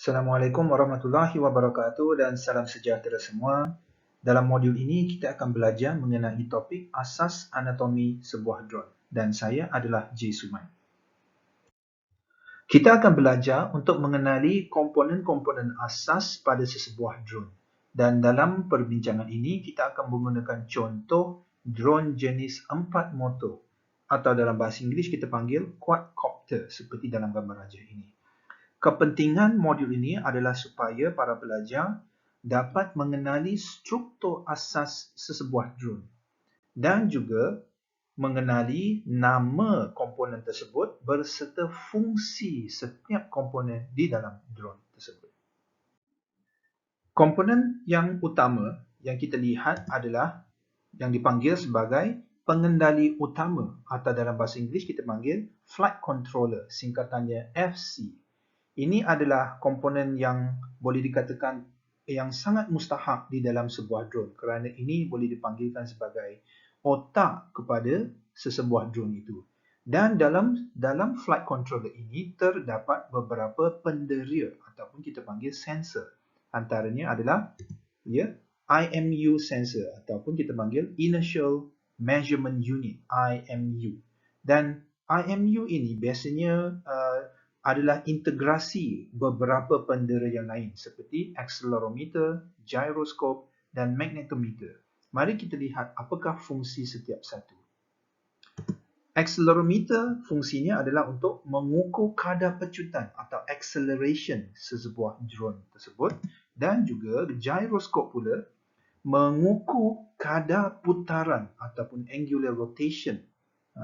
Assalamualaikum warahmatullahi wabarakatuh dan salam sejahtera semua. Dalam modul ini kita akan belajar mengenai topik asas anatomi sebuah drone dan saya adalah J. Suman. Kita akan belajar untuk mengenali komponen-komponen asas pada sesebuah drone. Dan dalam perbincangan ini kita akan menggunakan contoh drone jenis 4 motor atau dalam bahasa Inggeris kita panggil quadcopter seperti dalam gambar rajah ini. Kepentingan modul ini adalah supaya para pelajar dapat mengenali struktur asas sesebuah drone dan juga mengenali nama komponen tersebut berserta fungsi setiap komponen di dalam drone tersebut. Komponen yang utama yang kita lihat adalah yang dipanggil sebagai pengendali utama atau dalam bahasa Inggeris kita panggil flight controller, singkatannya FC. Ini adalah komponen yang boleh dikatakan yang sangat mustahak di dalam sebuah drone kerana ini boleh dipanggilkan sebagai otak kepada sesebuah drone itu. Dan dalam flight controller ini terdapat beberapa penderia ataupun kita panggil sensor. Antaranya adalah IMU sensor ataupun kita panggil Inertial Measurement Unit, IMU. Dan IMU ini biasanya adalah integrasi beberapa pendera yang lain seperti accelerometer, gyroscope dan magnetometer. Mari kita lihat apakah fungsi setiap satu. Accelerometer fungsinya adalah untuk mengukur kadar pecutan atau acceleration sesebuah drone tersebut dan juga gyroscope pula mengukur kadar putaran ataupun angular rotation.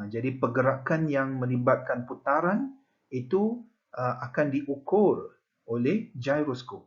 Jadi pergerakan yang melibatkan putaran itu akan diukur oleh gyroscope.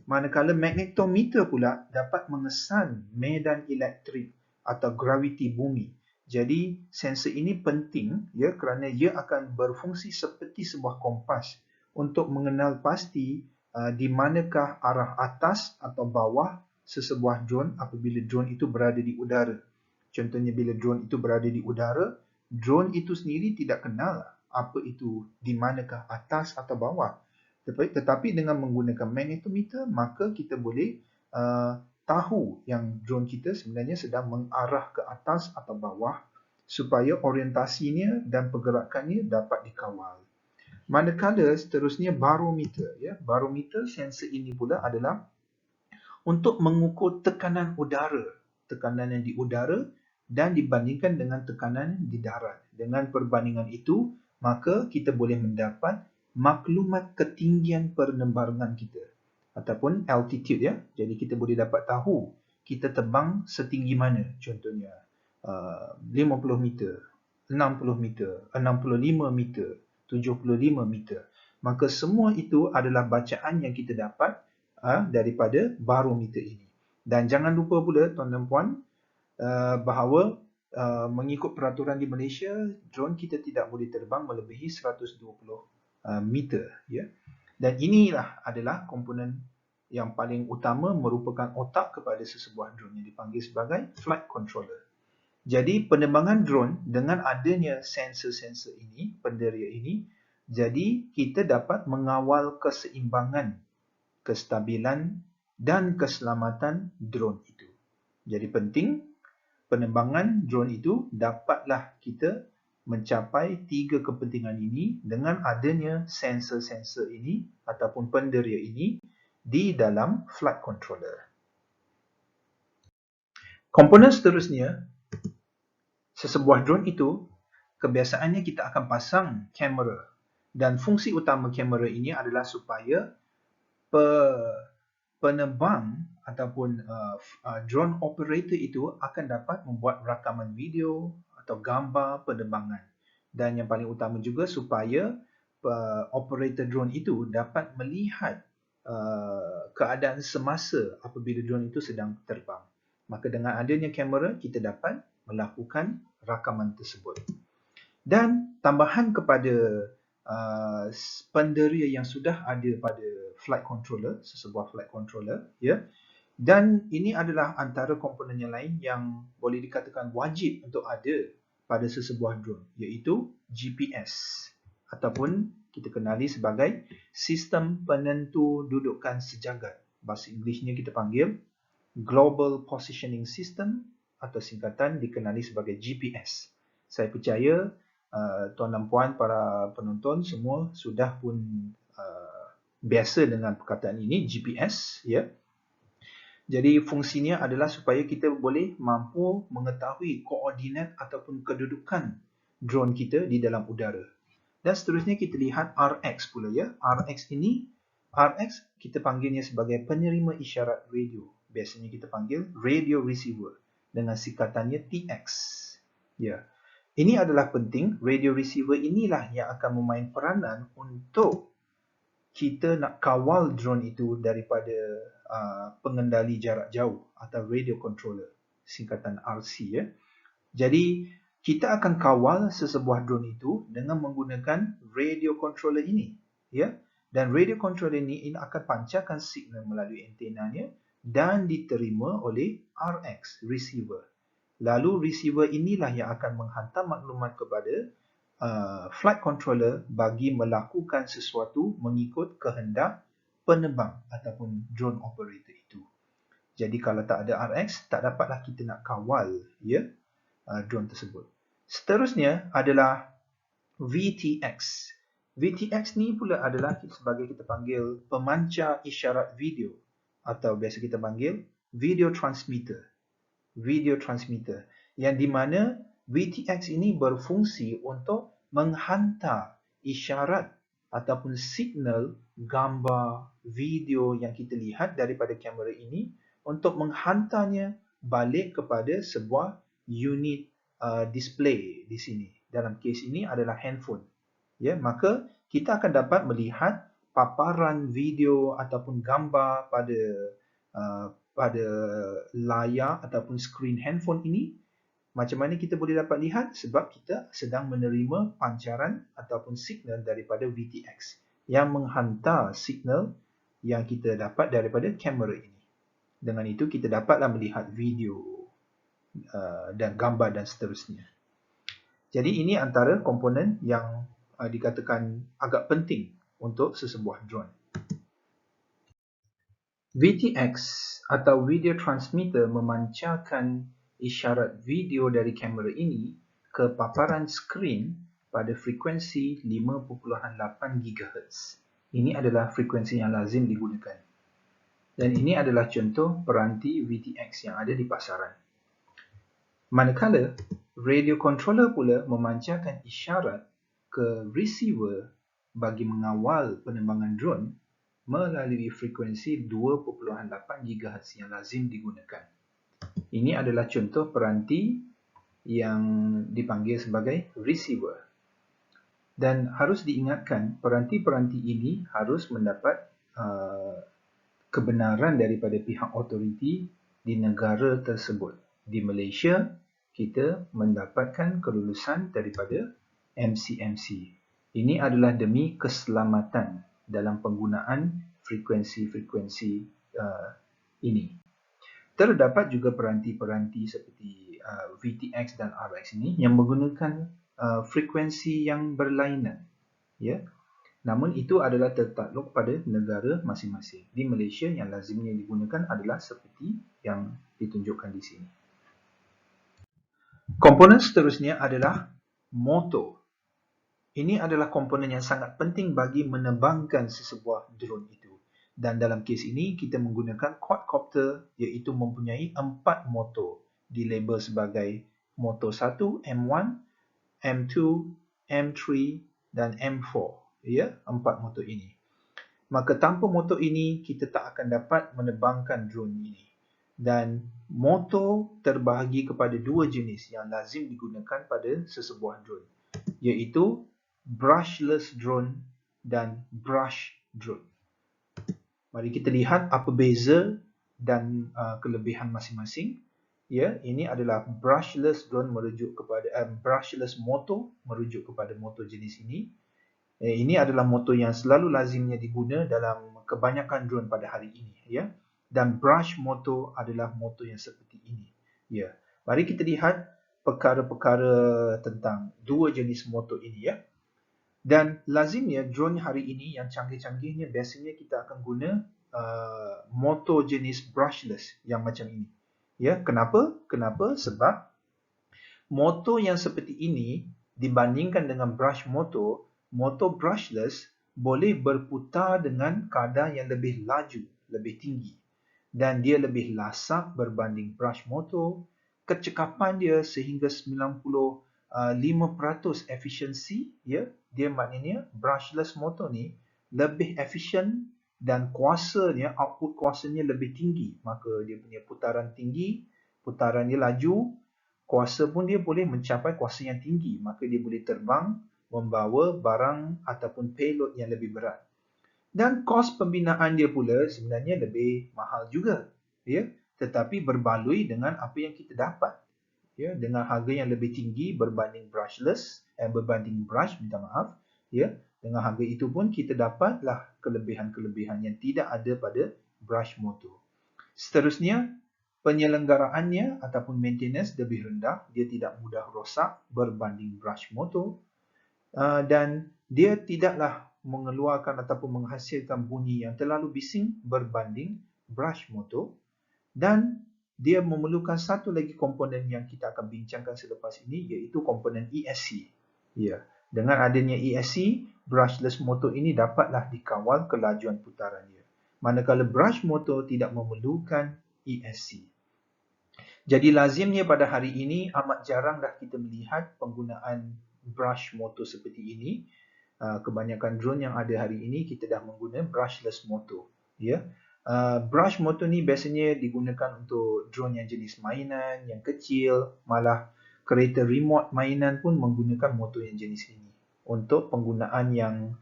Manakala magnetometer pula dapat mengesan medan elektrik atau graviti bumi. Jadi sensor ini penting kerana ia akan berfungsi seperti sebuah kompas untuk mengenal pasti di manakah arah atas atau bawah sesebuah drone apabila drone itu berada di udara. Contohnya bila drone itu berada di udara, drone itu sendiri tidak kenal apa itu di manakah atas atau bawah. Tetapi dengan menggunakan magnetometer, maka kita boleh tahu yang drone kita sebenarnya sedang mengarah ke atas atau bawah supaya orientasinya dan pergerakannya dapat dikawal. Manakala seterusnya barometer. Barometer sensor ini pula adalah untuk mengukur tekanan udara. Tekanan yang di udara dan dibandingkan dengan tekanan di darat. Dengan perbandingan itu, maka kita boleh mendapat maklumat ketinggian penerbangan kita ataupun altitude Jadi kita boleh dapat tahu kita terbang setinggi mana. Contohnya 50 meter, 60 meter, 65 meter, 75 meter. Maka semua itu adalah bacaan yang kita dapat daripada barometer ini. Dan jangan lupa pula tuan dan puan bahawa mengikut peraturan di Malaysia, drone kita tidak boleh terbang melebihi 120 meter. Dan inilah adalah komponen yang paling utama merupakan otak kepada sesebuah drone yang dipanggil sebagai flight controller. Jadi penerbangan drone dengan adanya sensor-sensor ini, penderia ini, jadi kita dapat mengawal keseimbangan, kestabilan dan keselamatan drone itu. Jadi penting penerbangan drone itu dapatlah kita mencapai 3 kepentingan ini dengan adanya sensor-sensor ini ataupun penderia ini di dalam flight controller. Komponen seterusnya, sesebuah drone itu kebiasaannya kita akan pasang kamera dan fungsi utama kamera ini adalah supaya penerbang ataupun drone operator itu akan dapat membuat rakaman video atau gambar penerbangan. Dan yang paling utama juga supaya operator drone itu dapat melihat keadaan semasa apabila drone itu sedang terbang. Maka dengan adanya kamera kita dapat melakukan rakaman tersebut. Dan tambahan kepada penderia yang sudah ada pada flight controller, sesebuah flight controller, dan ini adalah antara komponen yang lain yang boleh dikatakan wajib untuk ada pada sesebuah drone, iaitu GPS ataupun kita kenali sebagai sistem penentu dudukan sejagat. Bahasa Inggerisnya kita panggil Global Positioning System atau singkatan dikenali sebagai GPS. Saya percaya tuan dan puan para penonton semua sudah pun biasa dengan perkataan ini, GPS, ya. Jadi fungsinya adalah supaya kita boleh mampu mengetahui koordinat ataupun kedudukan drone kita di dalam udara. Dan seterusnya kita lihat RX pula, ya. RX kita panggilnya sebagai penerima isyarat radio. Biasanya kita panggil radio receiver dengan singkatannya TX. Ya. Ini adalah penting. Radio receiver inilah yang akan memain peranan untuk kita nak kawal drone itu daripada pengendali jarak jauh atau radio controller, singkatan RC, ya. Jadi kita akan kawal sesebuah drone itu dengan menggunakan radio controller ini, ya. Dan radio controller ini akan pancarkan signal melalui antenanya dan diterima oleh RX receiver. Lalu receiver inilah yang akan menghantar maklumat kepada flight controller bagi melakukan sesuatu mengikut kehendak penebang ataupun drone operator itu. Jadi kalau tak ada RX, tak dapatlah kita nak kawal, ya, drone tersebut. Seterusnya adalah VTX. VTX ni pula adalah sebagai kita panggil pemancar isyarat video atau biasa kita panggil video transmitter. Video transmitter yang di mana VTX ini berfungsi untuk menghantar isyarat ataupun signal gambar, video yang kita lihat daripada kamera ini untuk menghantarnya balik kepada sebuah unit display di sini. Dalam kes ini adalah handphone. Ya, maka kita akan dapat melihat paparan video ataupun gambar pada layar ataupun skrin handphone ini. Macam mana kita boleh dapat lihat? Sebab kita sedang menerima pancaran ataupun signal daripada VTX yang menghantar signal yang kita dapat daripada kamera ini. Dengan itu kita dapatlah melihat video dan gambar dan seterusnya. Jadi ini antara komponen yang dikatakan agak penting untuk sesebuah drone. VTX atau video transmitter memancarkan isyarat video dari kamera ini ke paparan skrin pada frekuensi 5.8 GHz. Ini adalah frekuensi yang lazim digunakan. Dan ini adalah contoh peranti VTX yang ada di pasaran. Manakala, radio controller pula memancarkan isyarat ke receiver bagi mengawal penerbangan drone melalui frekuensi 2.8 GHz yang lazim digunakan. Ini adalah contoh peranti yang dipanggil sebagai receiver. Dan harus diingatkan, peranti-peranti ini harus mendapat kebenaran daripada pihak otoriti di negara tersebut. Di Malaysia, kita mendapatkan kelulusan daripada MCMC. Ini adalah demi keselamatan dalam penggunaan frekuensi-frekuensi ini. Terdapat juga peranti-peranti seperti VTX dan RX ini yang menggunakan frekuensi yang berlainan, ya. Namun itu adalah tertakluk pada negara masing-masing. Di Malaysia yang lazimnya digunakan adalah seperti yang ditunjukkan di sini. Komponen seterusnya adalah motor. Ini adalah komponen yang sangat penting bagi menerbangkan sesebuah drone itu. Dan dalam kes ini kita menggunakan quadcopter, iaitu mempunyai 4 motor dilabel sebagai motor 1, M1, M2, M3 dan M4. Ya, 4 motor ini. Maka tanpa motor ini kita tak akan dapat menerbangkan drone ini. Dan motor terbahagi kepada 2 jenis yang lazim digunakan pada sesebuah drone, iaitu brushless drone dan brush drone. Mari kita lihat apa beza dan kelebihan masing-masing. Ya, ini adalah brushless drone merujuk kepada brushless motor merujuk kepada motor jenis ini. Ini adalah motor yang selalu lazimnya diguna dalam kebanyakan drone pada hari ini, ya. Dan brush motor adalah motor yang seperti ini. Ya. Mari kita lihat perkara-perkara tentang 2 jenis motor ini, ya. Dan lazimnya drone hari ini yang canggih-canggihnya biasanya kita akan guna motor jenis brushless yang macam ini. Ya, kenapa? Sebab motor yang seperti ini dibandingkan dengan brush motor, motor brushless boleh berputar dengan kadar yang lebih laju, lebih tinggi. Dan dia lebih lasak berbanding brush motor. Kecekapan dia sehingga 95% efisiensi, ya. Dia maknanya brushless motor ni lebih efisien dan kuasanya, output kuasanya lebih tinggi. Maka dia punya putaran tinggi, putaran dia laju, kuasa pun dia boleh mencapai kuasa yang tinggi. Maka dia boleh terbang, membawa barang ataupun payload yang lebih berat. Dan kos pembinaan dia pula sebenarnya lebih mahal juga, ya, tetapi berbaloi dengan apa yang kita dapat, ya, dengan harga yang lebih tinggi berbanding brushless, berbanding brush, minta maaf, ya. Dengan harga itu pun kita dapatlah kelebihan-kelebihan yang tidak ada pada brush motor. Seterusnya, penyelenggaraannya ataupun maintenance lebih rendah, dia tidak mudah rosak berbanding brush motor. Dan dia tidaklah mengeluarkan ataupun menghasilkan bunyi yang terlalu bising berbanding brush motor. Dan dia memerlukan satu lagi komponen yang kita akan bincangkan selepas ini, iaitu komponen ESC. Ya, dengan adanya ESC, brushless motor ini dapatlah dikawal kelajuan putarannya. Manakala brush motor tidak memerlukan ESC. Jadi lazimnya pada hari ini amat jarang dah kita melihat penggunaan brush motor seperti ini. Kebanyakan drone yang ada hari ini kita dah menggunakan brushless motor. Ya, brush motor ni biasanya digunakan untuk drone yang jenis mainan, yang kecil, malah kereta remote mainan pun menggunakan motor yang jenis ini untuk penggunaan yang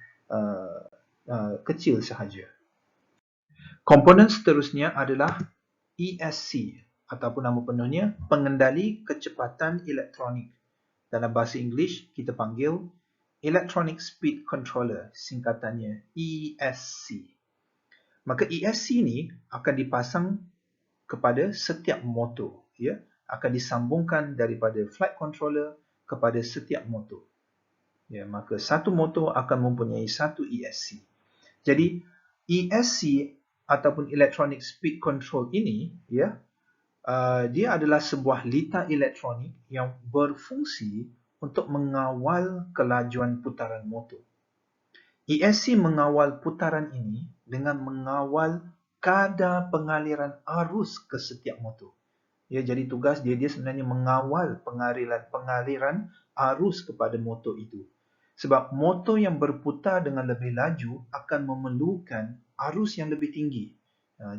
kecil sahaja. Komponen seterusnya adalah ESC ataupun nama penuhnya pengendali kecepatan elektronik. Dalam bahasa Inggeris kita panggil Electronic Speed Controller, singkatannya ESC. Maka ESC ni akan dipasang kepada setiap motor, ya, akan disambungkan daripada flight controller kepada setiap motor. Ya, maka satu motor akan mempunyai satu ESC. Jadi ESC ataupun Electronic Speed Control ini, ya, dia adalah sebuah litar elektronik yang berfungsi untuk mengawal kelajuan putaran motor. ESC mengawal putaran ini dengan mengawal kadar pengaliran arus ke setiap motor. Ya, jadi tugas dia sebenarnya mengawal pengaliran arus kepada motor itu. Sebab motor yang berputar dengan lebih laju akan memerlukan arus yang lebih tinggi.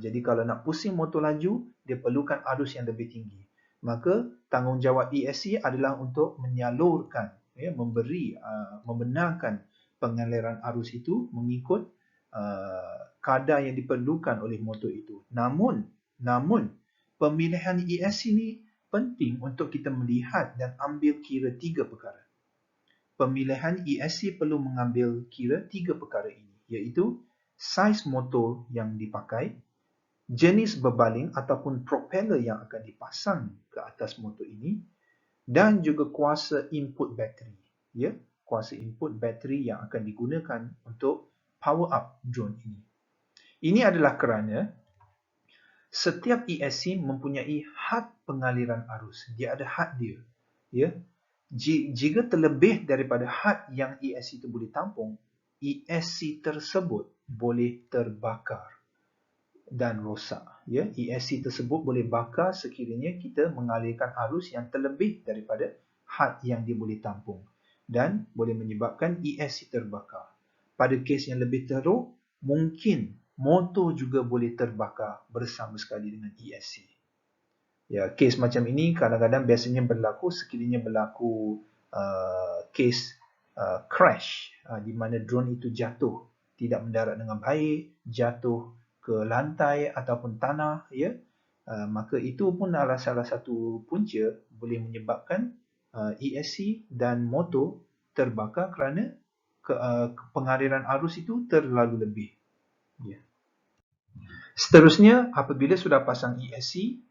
Jadi kalau nak pusing motor laju, dia perlukan arus yang lebih tinggi. Maka tanggungjawab ESC adalah untuk menyalurkan, ya, membenarkan pengaliran arus itu mengikut kadar yang diperlukan oleh motor itu. Namun pemilihan ESC ini penting untuk kita melihat dan ambil kira tiga perkara. Pemilihan ESC perlu mengambil kira tiga perkara ini, iaitu saiz motor yang dipakai, jenis berbaling ataupun propeller yang akan dipasang ke atas motor ini, dan juga kuasa input bateri, ya, kuasa input bateri yang akan digunakan untuk power up drone ini. Ini adalah kerana setiap ESC mempunyai had pengaliran arus. Dia ada had dia, ya. Jika terlebih daripada had yang ESC itu boleh tampung, ESC tersebut boleh terbakar dan rosak, ya. ESC tersebut boleh bakar sekiranya kita mengalirkan arus yang terlebih daripada had yang dia boleh tampung dan boleh menyebabkan ESC terbakar. Pada kes yang lebih teruk, mungkin motor juga boleh terbakar bersama sekali dengan ESC. Ya, kes macam ini kadang-kadang biasanya berlaku sekiranya berlaku kes crash, di mana drone itu jatuh, tidak mendarat dengan baik, jatuh ke lantai ataupun tanah, ya. Maka itu pun adalah salah satu punca boleh menyebabkan ESC dan motor terbakar kerana pengaliran arus itu terlalu lebih, ya. Seterusnya, apabila sudah pasang ESC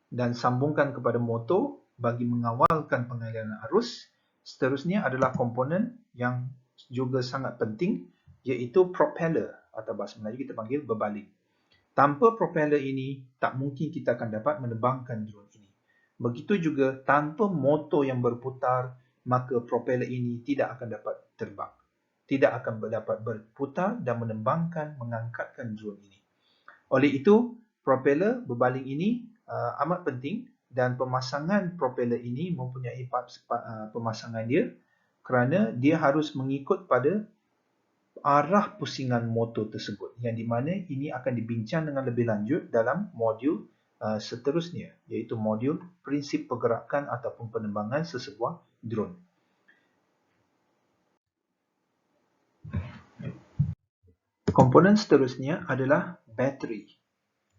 dan sambungkan kepada motor bagi mengawalkan pengaliran arus, seterusnya adalah komponen yang juga sangat penting, iaitu propeller atau bahasa Melayu kita panggil berbaling. Tanpa propeller ini, tak mungkin kita akan dapat menerbangkan drone ini. Begitu juga tanpa motor yang berputar, maka propeller ini tidak akan dapat terbang. Tidak akan dapat berputar dan mengangkatkan drone ini. Oleh itu, propeller berbaling ini amat penting dan pemasangan propeller ini mempunyai pemasangan dia kerana dia harus mengikut pada arah pusingan motor tersebut, yang di mana ini akan dibincang dengan lebih lanjut dalam modul seterusnya, iaitu modul prinsip pergerakan ataupun penerbangan sesebuah drone. Komponen seterusnya adalah bateri.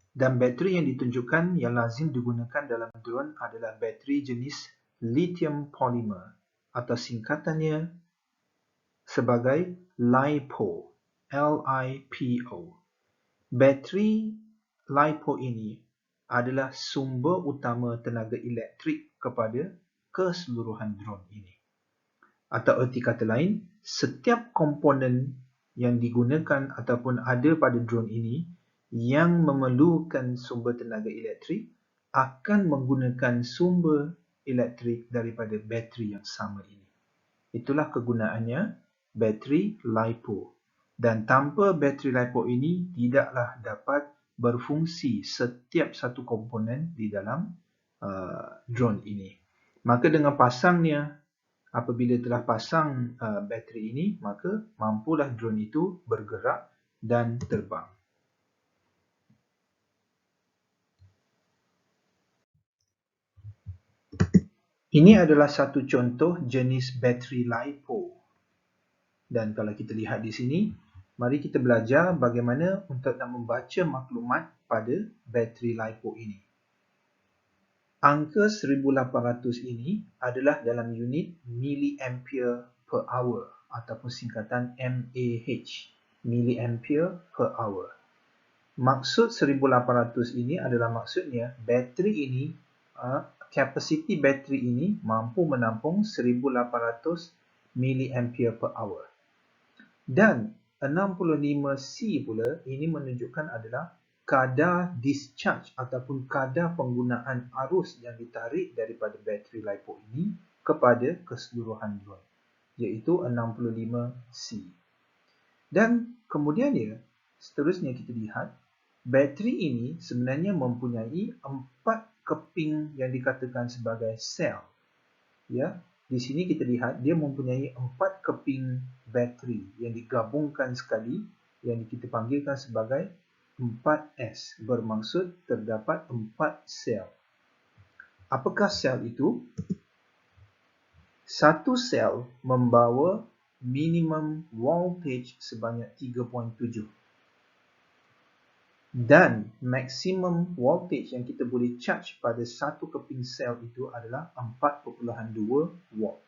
Dan bateri yang ditunjukkan yang lazim digunakan dalam drone adalah bateri jenis lithium polymer atau singkatannya sebagai LiPo. L-I-P-O. Bateri LiPo ini adalah sumber utama tenaga elektrik kepada keseluruhan drone ini. Atau erti kata lain, setiap komponen yang digunakan ataupun ada pada drone ini yang memerlukan sumber tenaga elektrik akan menggunakan sumber elektrik daripada bateri yang sama ini. Itulah kegunaannya bateri LiPo. Dan tanpa bateri LiPo ini tidaklah dapat berfungsi setiap satu komponen di dalam drone ini. Maka dengan pasangnya, apabila telah pasang bateri ini, maka mampulah drone itu bergerak dan terbang. Ini adalah satu contoh jenis bateri LiPo. Dan kalau kita lihat di sini, mari kita belajar bagaimana untuk nak membaca maklumat pada bateri LiPo ini. Angka 1800 ini adalah dalam unit milliampere per hour ataupun singkatan mAh, milliampere per hour. Maksud 1800 ini adalah maksudnya bateri ini, kapasiti bateri ini mampu menampung 1800 milliampere per hour. Dan 65C pula ini menunjukkan adalah kadar discharge ataupun kadar penggunaan arus yang ditarik daripada bateri LiPo ini kepada keseluruhan drone, iaitu 65C. Dan kemudiannya, seterusnya kita lihat, bateri ini sebenarnya mempunyai 4 keping yang dikatakan sebagai sel. Ya, di sini kita lihat dia mempunyai 4 keping bateri yang digabungkan sekali, yang kita panggilkan sebagai 4S, bermaksud terdapat 4 sel. Apakah sel itu? Satu sel membawa minimum voltage sebanyak 3.7. Dan maksimum voltage yang kita boleh charge pada satu keping sel itu adalah 4.2 volt.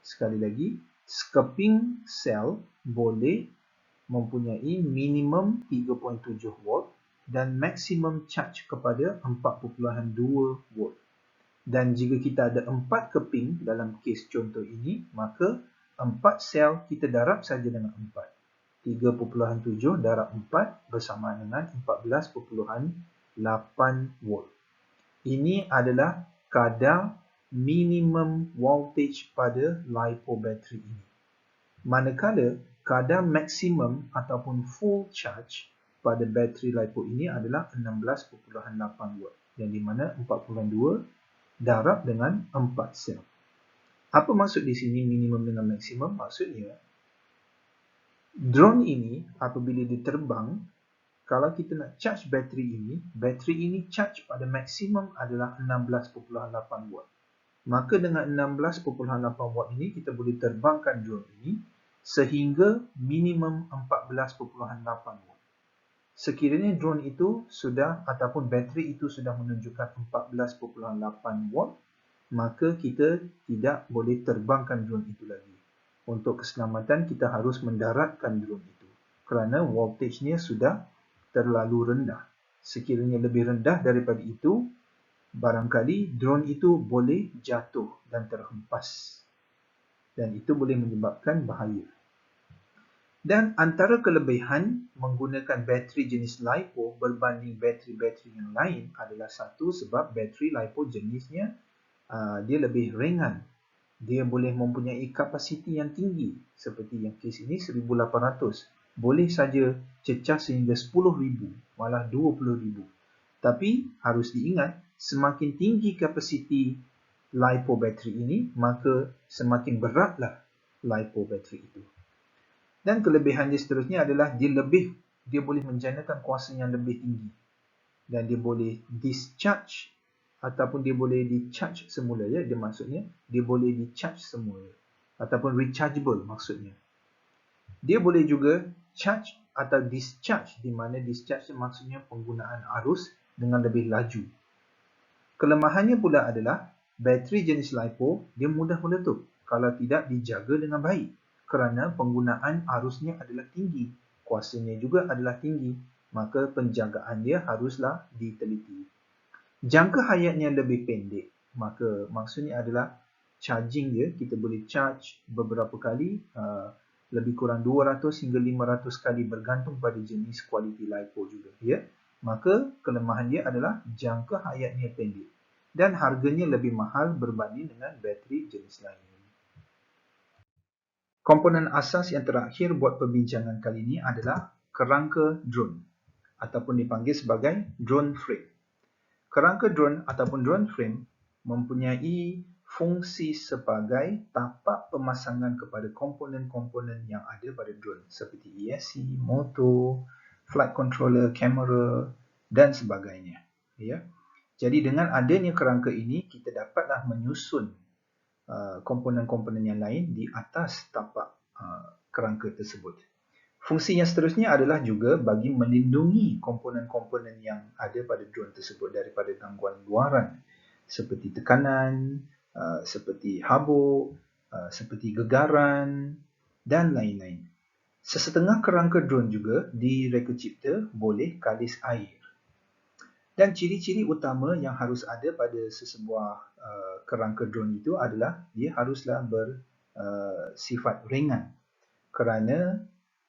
Sekali lagi, sekeping sel boleh mempunyai minimum 3.7 volt dan maksimum charge kepada 4.2 volt. Dan jika kita ada 4 keping dalam kes contoh ini, maka 4 sel kita darab saja dengan 4. 3.7 darab 4 bersamaan dengan 14.8 volt. Ini adalah kadar minimum voltage pada LiPo bateri ini. Manakala kadar maksimum ataupun full charge pada bateri LiPo ini adalah 16.8 volt, yang di mana 42 darab dengan 4 sel. Apa maksud di sini minimum dengan maksimum? Maksudnya, drone ini apabila diterbang, kalau kita nak charge bateri ini charge pada maksimum adalah 16.8 volt. Maka dengan 16.8 volt ini kita boleh terbangkan drone ini sehingga minimum 14.8 volt. Sekiranya drone itu sudah ataupun bateri itu sudah menunjukkan 14.8 volt, maka kita tidak boleh terbangkan drone itu lagi. Untuk keselamatan kita harus mendaratkan drone itu kerana voltage-nya sudah terlalu rendah. Sekiranya lebih rendah daripada itu, barangkali drone itu boleh jatuh dan terhempas. Dan itu boleh menyebabkan bahaya. Dan antara kelebihan menggunakan bateri jenis LiPo berbanding bateri-bateri yang lain adalah satu, sebab bateri LiPo jenisnya dia lebih ringan. Dia boleh mempunyai kapasiti yang tinggi seperti yang kes ini 1800. Boleh saja cecah sehingga 10,000, malah 20,000. Tapi harus diingat, semakin tinggi kapasiti LiPo bateri ini, maka semakin beratlah LiPo bateri itu. Dan kelebihan dia seterusnya adalah dia boleh menjanakan kuasa yang lebih tinggi. Dan dia boleh discharge ataupun dia boleh di-charge semula, ya. Dia maksudnya dia boleh di-charge semula ataupun rechargeable maksudnya. Dia boleh juga charge atau discharge, di mana discharge maksudnya penggunaan arus dengan lebih laju. Kelemahannya pula adalah bateri jenis LiPo dia mudah meletup kalau tidak dijaga dengan baik, kerana penggunaan arusnya adalah tinggi, kuasanya juga adalah tinggi, maka penjagaan dia haruslah diteliti. Jangka hayatnya lebih pendek, maka maksudnya adalah charging dia, kita boleh charge beberapa kali, lebih kurang 200 hingga 500 kali bergantung pada jenis kualiti LiPo juga, ya. Maka kelemahan dia adalah jangka hayatnya pendek dan harganya lebih mahal berbanding dengan bateri jenis lain. Komponen asas yang terakhir buat perbincangan kali ini adalah kerangka drone ataupun dipanggil sebagai drone frame. Kerangka drone ataupun drone frame mempunyai fungsi sebagai tapak pemasangan kepada komponen-komponen yang ada pada drone seperti ESC, motor, flight controller, kamera dan sebagainya. Ya. Jadi dengan adanya kerangka ini, kita dapatlah menyusun komponen-komponen yang lain di atas tapak kerangka tersebut. Fungsi yang seterusnya adalah juga bagi melindungi komponen-komponen yang ada pada drone tersebut daripada gangguan luaran seperti tekanan, seperti habuk, seperti gegaran dan lain-lain. Sesetengah kerangka drone juga direka cipta boleh kalis air. Dan ciri-ciri utama yang harus ada pada sesebuah kerangka drone itu adalah dia haruslah bersifat ringan. Kerana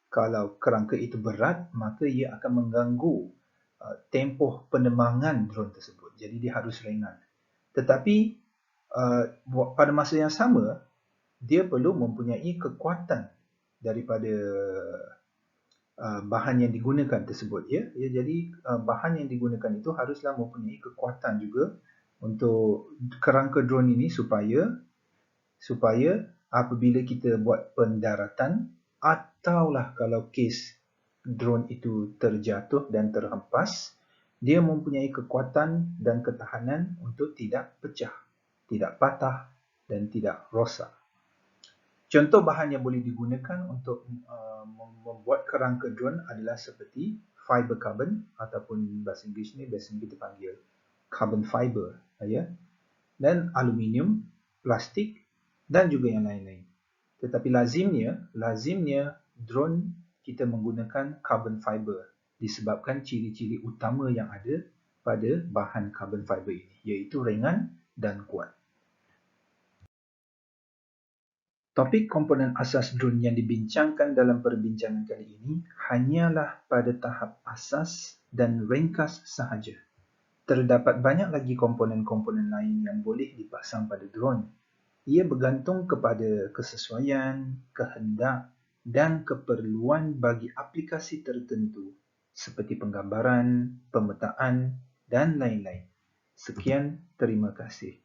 kalau kerangka itu berat, maka ia akan mengganggu tempoh penerbangan drone tersebut. Jadi dia harus ringan. Tetapi pada masa yang sama, dia perlu mempunyai kekuatan daripada bahan yang digunakan tersebut, ya. Jadi bahan yang digunakan itu haruslah mempunyai kekuatan juga untuk kerangka drone ini supaya apabila kita buat pendaratan ataulah kalau kes drone itu terjatuh dan terhempas, dia mempunyai kekuatan dan ketahanan untuk tidak pecah, tidak patah dan tidak rosak. Contoh bahan yang boleh digunakan untuk membuat kerangka drone adalah seperti fiber carbon ataupun bahasa Inggeris ni biasanya kita panggil carbon fiber, ya. Dan aluminium, plastik dan juga yang lain-lain. Tetapi lazimnya drone kita menggunakan carbon fiber disebabkan ciri-ciri utama yang ada pada bahan carbon fiber ini, iaitu ringan dan kuat. Topik komponen asas drone yang dibincangkan dalam perbincangan kali ini hanyalah pada tahap asas dan ringkas sahaja. Terdapat banyak lagi komponen-komponen lain yang boleh dipasang pada drone. Ia bergantung kepada kesesuaian, kehendak dan keperluan bagi aplikasi tertentu seperti penggambaran, pemetaan dan lain-lain. Sekian, terima kasih.